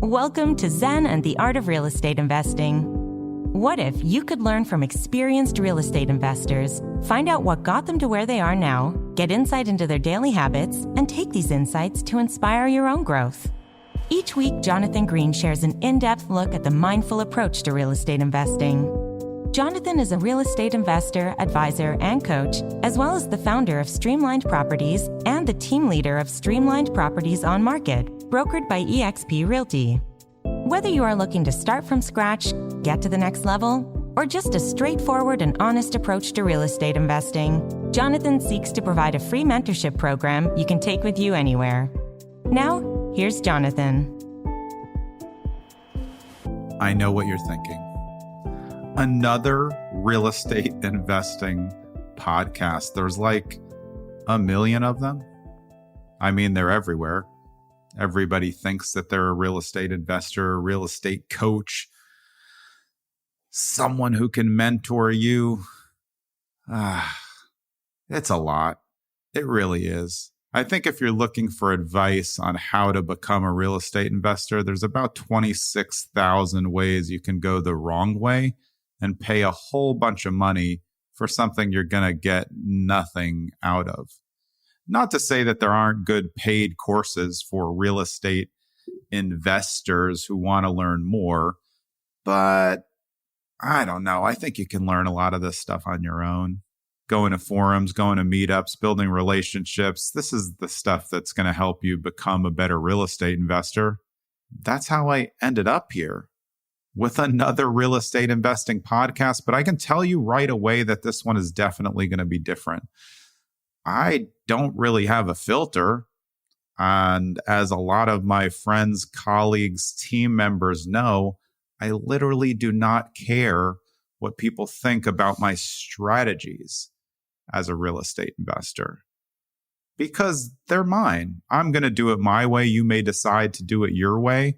Welcome to Zen and the Art of Real Estate Investing. What if you could learn from experienced real estate investors, find out what got them to where they are now, get insight into their daily habits, and take these insights to inspire your own growth? Each week, Jonathan Green shares an in-depth look at the mindful approach to real estate investing. Jonathan is a real estate investor, advisor, and coach, as well as the founder of Streamlined Properties and the team leader of Streamlined Properties on Market, brokered by eXp Realty. Whether you are looking to start from scratch, get to the next level, or just a straightforward and honest approach to real estate investing, Jonathan seeks to provide a free mentorship program you can take with you anywhere. Now, here's Jonathan. I know what you're thinking. Another real estate investing podcast. There's like a million of them. I mean, they're everywhere. Everybody thinks that they're a real estate investor, a real estate coach, someone who can mentor you. It's a lot. It really is. I think if you're looking for advice on how to become a real estate investor, there's about 26,000 ways you can go the wrong way and pay a whole bunch of money for something you're going to get nothing out of. Not to say that there aren't good paid courses for real estate investors who want to learn more, but I don't know. I think you can learn a lot of this stuff on your own. Going to forums, going to meetups, building relationships. This is the stuff that's going to help you become a better real estate investor. That's how I ended up here with another real estate investing podcast. But I can tell you right away that this one is definitely going to be different. I don't really have a filter. And as a lot of my friends, colleagues, team members know, I literally do not care what people think about my strategies as a real estate investor, because they're mine. I'm going to do it my way. You may decide to do it your way.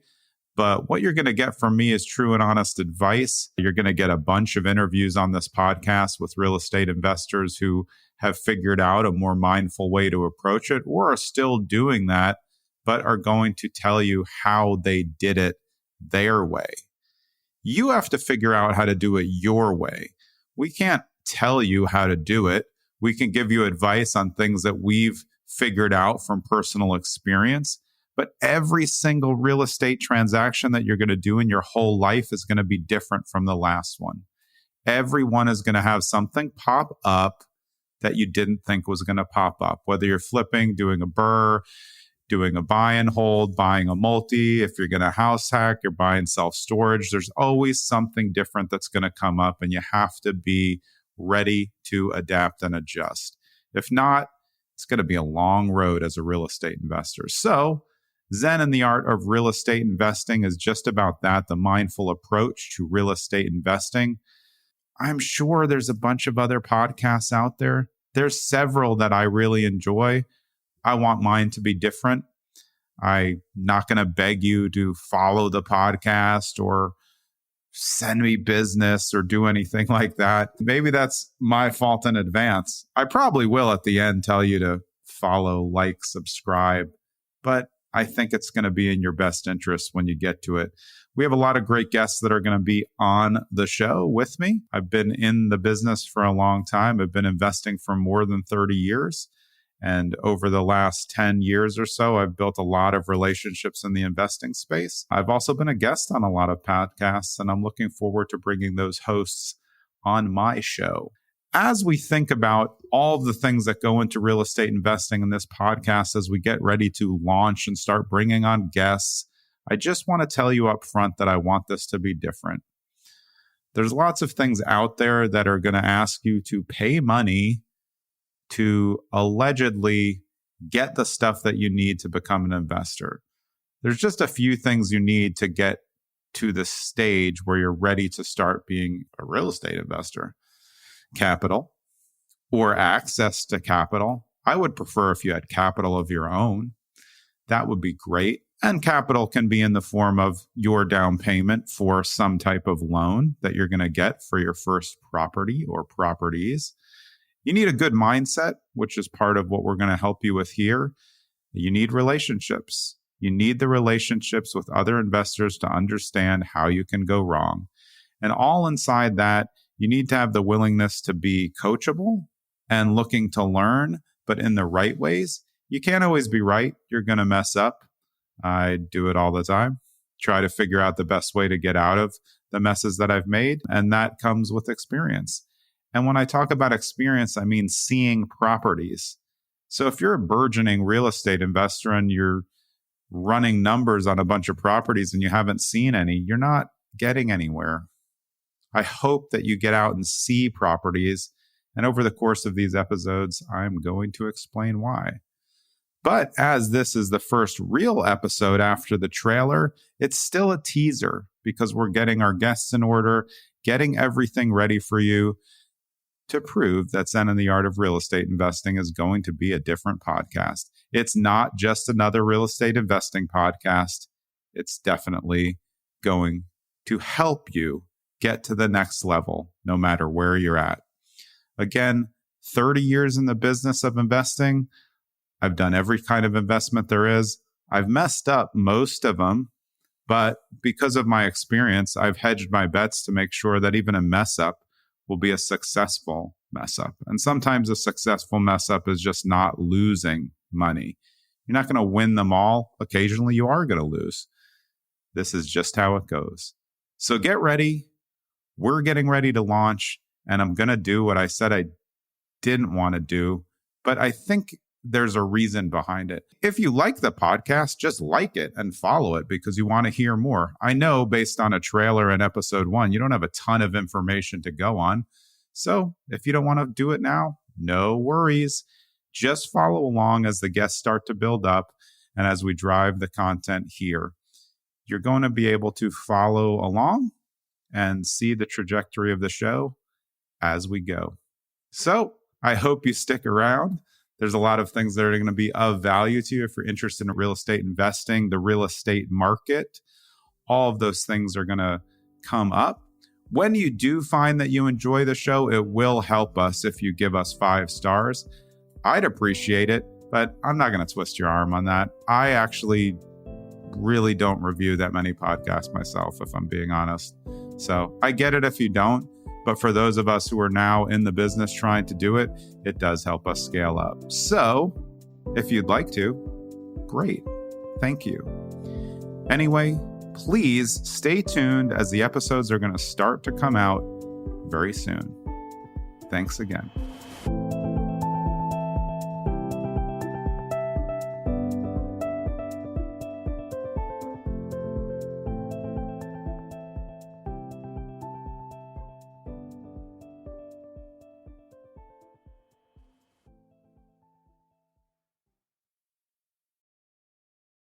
But what you're going to get from me is true and honest advice. You're going to get a bunch of interviews on this podcast with real estate investors who have figured out a more mindful way to approach it, or are still doing that, but are going to tell you how they did it their way. You have to figure out how to do it your way. We can't tell you how to do it. We can give you advice on things that we've figured out from personal experience. But every single real estate transaction that you're going to do in your whole life is going to be different from the last one. Everyone is going to have something pop up that you didn't think was going to pop up. Whether you're flipping, doing a BRRR, doing a buy and hold, buying a multi, if you're going to house hack, you're buying self-storage, there's always something different that's going to come up, and you have to be ready to adapt and adjust. If not, it's going to be a long road as a real estate investor. So Zen and the Art of Real Estate Investing is just about that, the mindful approach to real estate investing. I'm sure there's a bunch of other podcasts out there. There's several that I really enjoy. I want mine to be different. I'm not going to beg you to follow the podcast or send me business or do anything like that. Maybe that's my fault in advance. I probably will at the end tell you to follow, like, subscribe, but I think it's going to be in your best interest when you get to it. We have a lot of great guests that are going to be on the show with me. I've been in the business for a long time. I've been investing for more than 30 years. And over the last 10 years or so, I've built a lot of relationships in the investing space. I've also been a guest on a lot of podcasts, and I'm looking forward to bringing those hosts on my show. As we think about all of the things that go into real estate investing in this podcast, as we get ready to launch and start bringing on guests, I just want to tell you up front that I want this to be different. There's lots of things out there that are going to ask you to pay money to allegedly get the stuff that you need to become an investor. There's just a few things you need to get to the stage where you're ready to start being a real estate investor. Capital or access to capital. I would prefer if you had capital of your own. That would be great. And capital can be in the form of your down payment for some type of loan that you're going to get for your first property or properties. You need a good mindset, which is part of what we're going to help you with here. You need relationships. You need the relationships with other investors to understand how you can go wrong. And all inside that, you need to have the willingness to be coachable and looking to learn, but in the right ways. You can't always be right. You're going to mess up. I do it all the time. Try to figure out the best way to get out of the messes that I've made. And that comes with experience. And when I talk about experience, I mean seeing properties. So if you're a burgeoning real estate investor and you're running numbers on a bunch of properties and you haven't seen any, you're not getting anywhere. I hope that you get out and see properties. And over the course of these episodes, I'm going to explain why. But as this is the first real episode after the trailer, it's still a teaser because we're getting our guests in order, getting everything ready for you to prove that Zen and the Art of Real Estate Investing is going to be a different podcast. It's not just another real estate investing podcast. It's definitely going to help you get to the next level, no matter where you're at. Again, 30 years in the business of investing. I've done every kind of investment there is. I've messed up most of them, but because of my experience, I've hedged my bets to make sure that even a mess up will be a successful mess up. And sometimes a successful mess up is just not losing money. You're not going to win them all. Occasionally you are going to lose. This is just how it goes. So get ready. We're getting ready to launch, and I'm going to do what I said I didn't want to do, but I think there's a reason behind it. If you like the podcast, just like it and follow it because you want to hear more. I know based on a trailer in episode 1, you don't have a ton of information to go on. So if you don't want to do it now, no worries. Just follow along as the guests start to build up and as we drive the content here. You're going to be able to follow along and see the trajectory of the show as we go. So I hope you stick around. There's a lot of things that are going to be of value to you if you're interested in real estate investing, the real estate market. All of those things are going to come up. When you do find that you enjoy the show, it will help us if you give us 5 stars. I'd appreciate it, but I'm not going to twist your arm on that. I actually really don't review that many podcasts myself, if I'm being honest. So I get it if you don't. But for those of us who are now in the business trying to do it, it does help us scale up. So if you'd like to, great. Thank you. Anyway, please stay tuned as the episodes are going to start to come out very soon. Thanks again.